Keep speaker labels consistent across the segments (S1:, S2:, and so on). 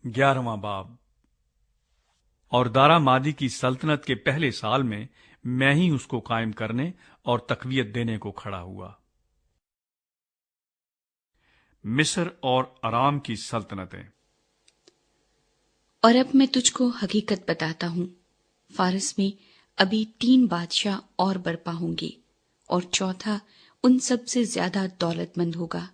S1: 11واں باب۔ اور دارا مادی کی سلطنت کے پہلے سال میں ہی اس کو قائم کرنے اور تقویت دینے کو کھڑا ہوا۔ مصر اور ارام کی سلطنتیں۔
S2: اور اب میں تجھ کو حقیقت بتاتا ہوں، فارس میں ابھی 3 بادشاہ اور برپا ہوں گے، اور چوتھا ان سب سے زیادہ دولت مند ہوگا،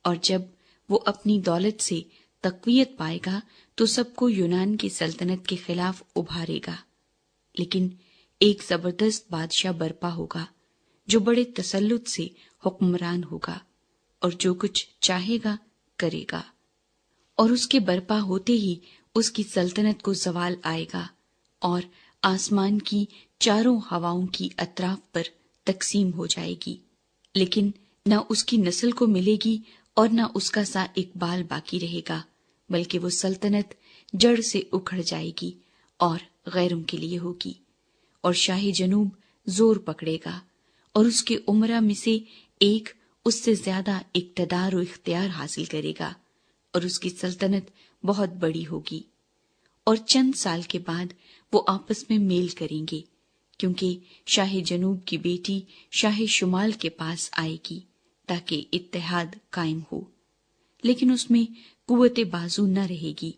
S2: اور جب وہ اپنی دولت سے تقویت پائے گا تو سب کو یونان کی سلطنت کے خلاف ابھارے گا۔ لیکن ایک زبردست بادشاہ برپا ہوگا جو بڑے تسلط سے حکمران ہوگا اور جو کچھ چاہے گا کرے گا، اور اس کے برپا ہوتے ہی اس کی سلطنت کو زوال آئے گا اور آسمان کی چاروں ہواؤں کی اطراف پر تقسیم ہو جائے گی، لیکن نہ اس کی نسل کو ملے گی اور نہ اس کا سا اقبال باقی رہے گا، بلکہ وہ سلطنت جڑ سے اکھڑ جائے گی اور غیروں کے لیے ہوگی۔ اور شاہ جنوب زور پکڑے گا اور اس کے امراء میں سے ایک اس سے زیادہ اقتدار و اختیار حاصل کرے گا، اور اس کی سلطنت بہت بڑی ہوگی۔ اور چند سال کے بعد وہ آپس میں میل کریں گے، کیونکہ شاہ جنوب کی بیٹی شاہ شمال کے پاس آئے گی تاکہ اتحاد قائم ہو، لیکن اس میں قوت بازو نہ رہے گی،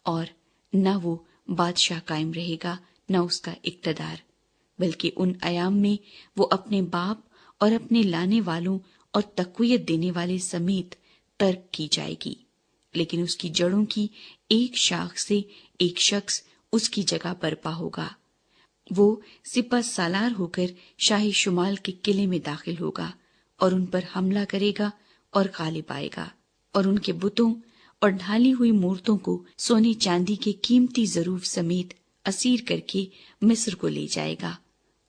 S2: اور نہ وہ بادشاہ قائم رہے گا نہ اس کا اقتدار، بلکہ ان ایام میں وہ اپنے باپ اور اپنے لانے والوں اور تقویت دینے والے سمیت ترک کی جائے گی، لیکن اس کی جڑوں کی ایک شاخ سے ایک شخص اس کی جگہ برپا ہوگا۔ وہ سپہ سالار ہو کر شاہ شمال کے قلعے میں داخل ہوگا اور ان پر حملہ کرے گا اور غالب آئے گا، اور ان کے بتوں اور ڈھالی ہوئی مورتوں کو سونے چاندی کے قیمتی ظروف سمیت اسیر کر کے مصر کو لے جائے گا،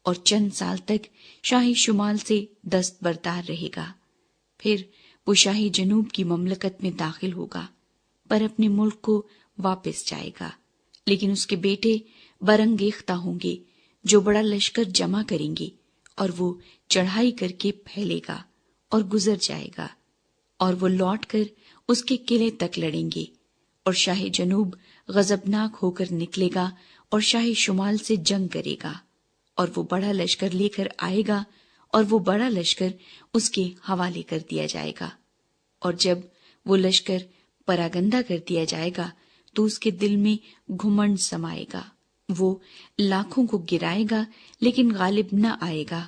S2: اور چند سال تک شاہ شمال سے دستبردار رہے گا۔ پھر وہ شاہ جنوب کی مملکت میں داخل ہوگا، پر اپنے ملک کو واپس جائے گا، لیکن اس کے بیٹے برانگیختہ ہوں گے جو بڑا لشکر جمع کریں گے، اور وہ چڑھائی کر کے پھیلے گا اور گزر جائے گا، اور وہ لوٹ کر اس کے قلعے تک لڑیں گے، اور شاہ جنوب غضبناک ہو کر نکلے گا اور شاہ شمال سے جنگ کرے گا، اور وہ بڑا لشکر لے کر آئے گا، اور وہ بڑا لشکر اس کے حوالے کر دیا جائے گا، اور جب وہ لشکر پراگندہ کر دیا جائے گا تو اس کے دل میں گھمنڈ سمائے گا، وہ لاکھوں کو گرائے گا لیکن غالب نہ آئے گا،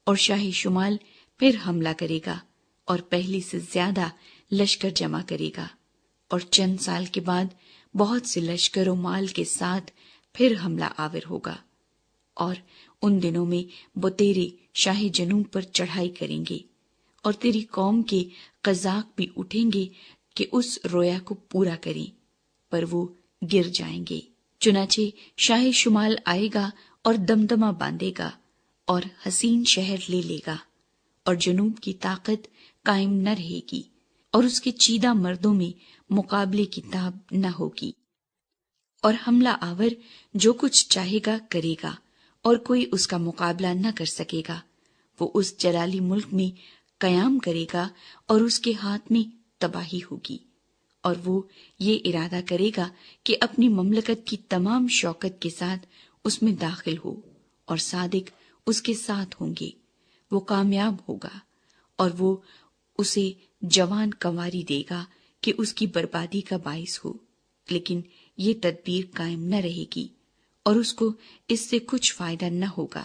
S2: اور شاہ شمال پھر حملہ کرے گا اور پہلے سے زیادہ لشکر جمع کرے گا، اور چند سال کے بعد بہت سے لشکر و مال کے ساتھ پھر حملہ آور ہوگا، اور ان دنوں میں بطیرے شاہ جنوب پر چڑھائی کریں گے، اور تیری قوم کے قزاق بھی اٹھیں گے کہ اس رویا کو پورا کریں، پر وہ گر جائیں گے۔ چنانچہ شاہ شمال آئے گا اور دمدمہ باندھے گا اور حسین شہر لے لے گا، اور جنوب کی طاقت قائم نہ رہے گی، اور اس کے چیدہ مردوں میں مقابلے کی تاب نہ ہوگی، اور حملہ آور جو کچھ چاہے گا کرے گا، اور کوئی اس کا مقابلہ نہ کر سکے گا۔ وہ اس جلالی ملک میں قیام کرے گا اور اس کے ہاتھ میں تباہی ہوگی، اور وہ یہ ارادہ کرے گا کہ اپنی مملکت کی تمام شوکت کے ساتھ اس میں داخل ہو، اور صادق اس کے ساتھ ہوں گے۔ وہ کامیاب ہوگا، اور وہ اسے جوان کنواری دے گا کہ اس کی بربادی کا باعث ہو، لیکن یہ تدبیر قائم نہ رہے گی اور اس کو اس سے کچھ فائدہ نہ ہوگا۔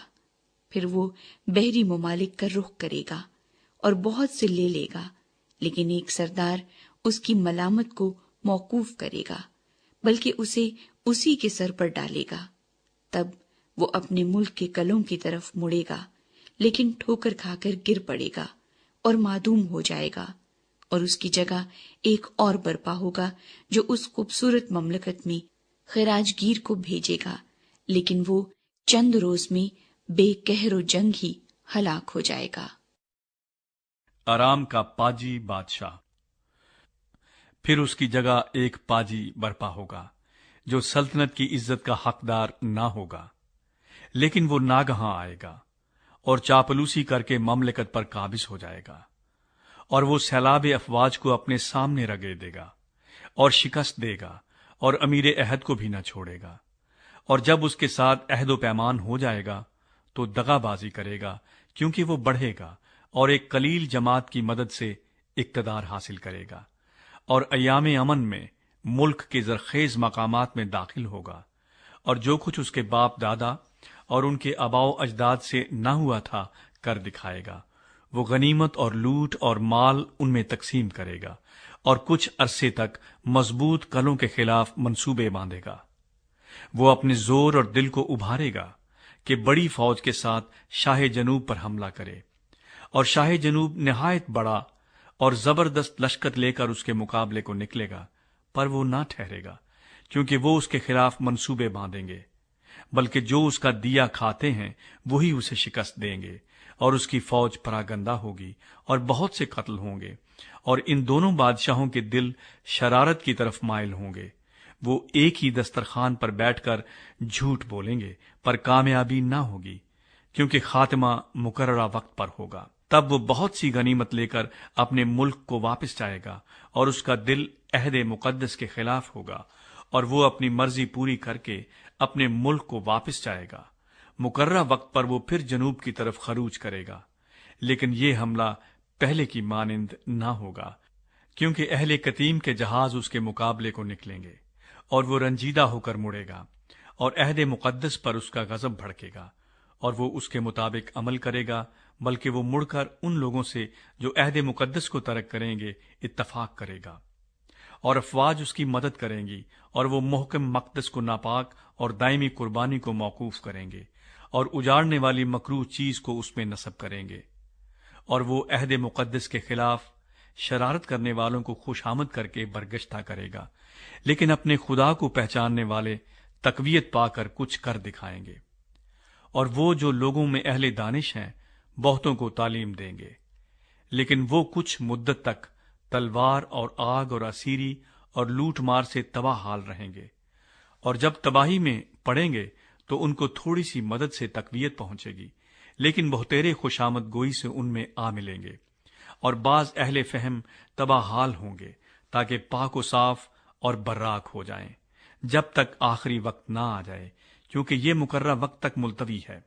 S2: پھر وہ بحری ممالک کا رخ کرے گا اور بہت سے لے لے گا، لیکن ایک سردار اس کی ملامت کو موقوف کرے گا، بلکہ اسے اسی کے سر پر ڈالے گا۔ تب وہ اپنے ملک کے قلعوں کی طرف مڑے گا، لیکن ٹھوکر کھا کر گر پڑے گا اور معدوم ہو جائے گا، اور اس کی جگہ ایک اور برپا ہوگا جو اس خوبصورت مملکت میں خراج گیر کو بھیجے گا، لیکن وہ چند روز میں بے قہر و جنگ ہی ہلاک ہو جائے گا۔
S1: ارام کا پاجی بادشاہ۔ پھر اس کی جگہ ایک پاجی برپا ہوگا جو سلطنت کی عزت کا حقدار نہ ہوگا، لیکن وہ ناگہاں آئے گا اور چاپلوسی کر کے مملکت پر قابض ہو جائے گا، اور وہ سیلاب افواج کو اپنے سامنے رگڑ دے گا اور شکست دے گا اور امیر عہد کو بھی نہ چھوڑے گا، اور جب اس کے ساتھ عہد و پیمان ہو جائے گا تو دغا بازی کرے گا، کیونکہ وہ بڑھے گا اور ایک قلیل جماعت کی مدد سے اقتدار حاصل کرے گا، اور ایام امن میں ملک کے زرخیز مقامات میں داخل ہوگا، اور جو کچھ اس کے باپ دادا اور ان کے آباء و اجداد سے نہ ہوا تھا کر دکھائے گا۔ وہ غنیمت اور لوٹ اور مال ان میں تقسیم کرے گا، اور کچھ عرصے تک مضبوط قلعوں کے خلاف منصوبے باندھے گا۔ وہ اپنے زور اور دل کو ابھارے گا کہ بڑی فوج کے ساتھ شاہ جنوب پر حملہ کرے، اور شاہ جنوب نہایت بڑا اور زبردست لشکر لے کر اس کے مقابلے کو نکلے گا، پر وہ نہ ٹھہرے گا، کیونکہ وہ اس کے خلاف منصوبے باندھیں گے، بلکہ جو اس کا دیا کھاتے ہیں وہی اسے شکست دیں گے، اور اس کی فوج پراگندہ ہوگی اور بہت سے قتل ہوں گے، اور ان دونوں بادشاہوں کے دل شرارت کی طرف مائل ہوں گے۔ وہ ایک ہی دسترخوان پر بیٹھ کر جھوٹ بولیں گے، پر کامیابی نہ ہوگی، کیونکہ خاتمہ مقررہ وقت پر ہوگا۔ تب وہ بہت سی غنیمت لے کر اپنے ملک کو واپس جائے گا، اور اس کا دل عہد مقدس کے خلاف ہوگا، اور وہ اپنی مرضی پوری کر کے اپنے ملک کو واپس جائے گا۔ مقررہ وقت پر وہ پھر جنوب کی طرف خروج کرے گا، لیکن یہ حملہ پہلے کی مانند نہ ہوگا، کیونکہ اہل قتیم کے جہاز اس کے مقابلے کو نکلیں گے، اور وہ رنجیدہ ہو کر مڑے گا، اور عہد مقدس پر اس کا غضب بھڑکے گا، اور وہ اس کے مطابق عمل کرے گا، بلکہ وہ مڑ کر ان لوگوں سے جو عہد مقدس کو ترک کریں گے اتفاق کرے گا، اور افواج اس کی مدد کریں گی، اور وہ محکم مقدس کو ناپاک اور دائمی قربانی کو موقوف کریں گے، اور اجاڑنے والی مکروہ چیز کو اس میں نصب کریں گے، اور وہ عہد مقدس کے خلاف شرارت کرنے والوں کو خوش آمد کر کے برگشتہ کرے گا، لیکن اپنے خدا کو پہچاننے والے تقویت پا کر کچھ کر دکھائیں گے، اور وہ جو لوگوں میں اہل دانش ہیں بہتوں کو تعلیم دیں گے، لیکن وہ کچھ مدت تک تلوار اور آگ اور اسیری اور لوٹ مار سے تباہ حال رہیں گے، اور جب تباہی میں پڑیں گے تو ان کو تھوڑی سی مدد سے تقویت پہنچے گی، لیکن بہتیرے خوش آمد گوئی سے ان میں آ ملیں گے، اور بعض اہل فہم تباہ حال ہوں گے تاکہ پاک و صاف اور براک ہو جائیں، جب تک آخری وقت نہ آ جائے، کیونکہ یہ مقررہ وقت تک ملتوی ہے۔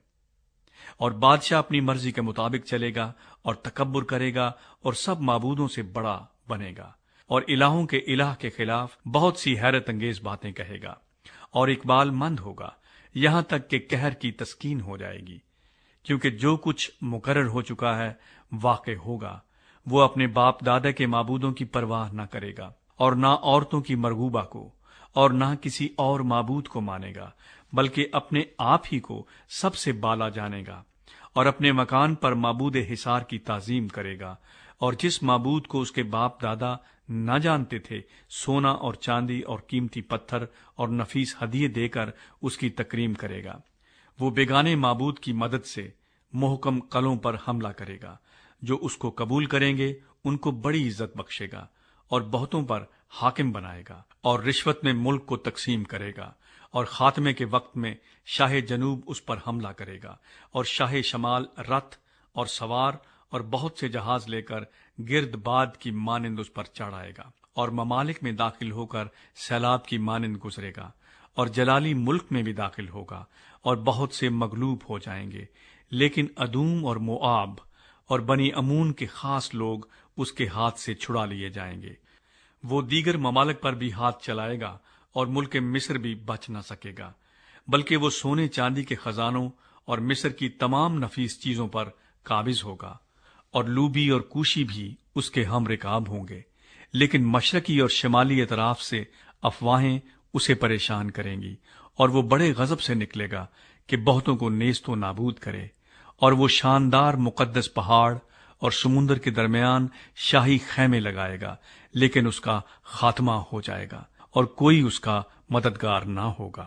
S1: اور بادشاہ اپنی مرضی کے مطابق چلے گا اور تکبر کرے گا اور سب معبودوں سے بڑا بنے گا، اور الہوں کے الہ کے خلاف بہت سی حیرت انگیز باتیں کہے گا، اور اقبال مند ہوگا یہاں تک کہ قہر کی تسکین ہو جائے گی، کیونکہ جو کچھ مقرر ہو چکا ہے واقع ہوگا۔ وہ اپنے باپ دادا کے معبودوں کی پرواہ نہ کرے گا، اور نہ عورتوں کی مرغوبہ کو، اور نہ کسی اور معبود کو مانے گا، بلکہ اپنے آپ ہی کو سب سے بالا جانے گا، اور اپنے مکان پر معبود حصار کی تعظیم کرے گا، اور جس معبود کو اس کے باپ دادا نہ جانتے تھے سونا اور چاندی اور قیمتی پتھر اور نفیس ہدیے دے کر اس کی تکریم کرے گا۔ وہ بیگانے معبود کی مدد سے محکم قلعوں پر حملہ کرے گا، جو اس کو قبول کریں گے ان کو بڑی عزت بخشے گا، اور بہتوں پر حاکم بنائے گا، اور رشوت میں ملک کو تقسیم کرے گا، اور خاتمے کے وقت میں شاہ جنوب اس پر حملہ کرے گا، اور شاہ شمال رتھ اور سوار اور بہت سے جہاز لے کر گرد باد کی مانند اس پر چڑھ آئے گا، اور ممالک میں داخل ہو کر سیلاب کی مانند گزرے گا، اور جلالی ملک میں بھی داخل ہوگا، اور بہت سے مغلوب ہو جائیں گے، لیکن ادوم اور موآب اور بنی امون کے خاص لوگ اس کے ہاتھ سے چھڑا لیے جائیں گے۔ وہ دیگر ممالک پر بھی ہاتھ چلائے گا، اور ملک مصر بھی بچ نہ سکے گا، بلکہ وہ سونے چاندی کے خزانوں اور مصر کی تمام نفیس چیزوں پر قابض ہوگا، اور لوبی اور کوشی بھی اس کے ہم رکاب ہوں گے، لیکن مشرقی اور شمالی اطراف سے افواہیں اسے پریشان کریں گی، اور وہ بڑے غضب سے نکلے گا کہ بہتوں کو نیست و نابود کرے، اور وہ شاندار مقدس پہاڑ اور سمندر کے درمیان شاہی خیمے لگائے گا، لیکن اس کا خاتمہ ہو جائے گا اور کوئی اس کا مددگار نہ ہوگا۔